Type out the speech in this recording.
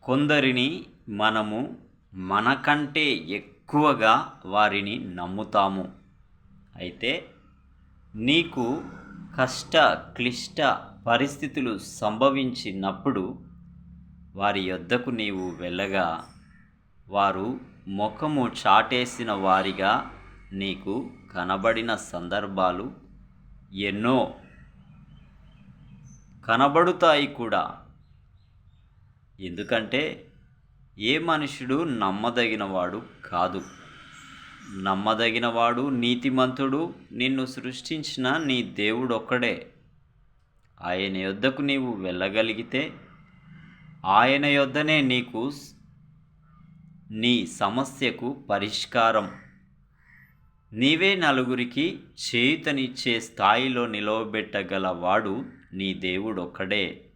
కొందరిని మనము మనకంటే ఎక్కువగా వారిని నమ్ముతాము. అయితే నీకు కష్ట క్లిష్ట పరిస్థితులు సంభవించినప్పుడు వారి యొద్దకు నీవు వెళ్ళగా వారు ముఖము చాటేసిన వారిగా నీకు కనబడిన సందర్భాలు ఎన్నో కనబడుతాయి కూడా. ఎందుకంటే ఏ మనుషుడు నమ్మదగినవాడు కాదు. నమ్మదగినవాడు, నీతిమంతుడు నిన్ను సృష్టించిన నీ దేవుడొక్కడే. ఆయన యొద్దకు నీవు వెళ్ళగలిగితే ఆయన యొద్దనే నీకు నీ సమస్యకు పరిష్కారం. నీవే నలుగురికి చేయూతనిచ్చే స్థాయిలో నిలవబెట్టగలవాడు నీ దేవుడొక్కడే.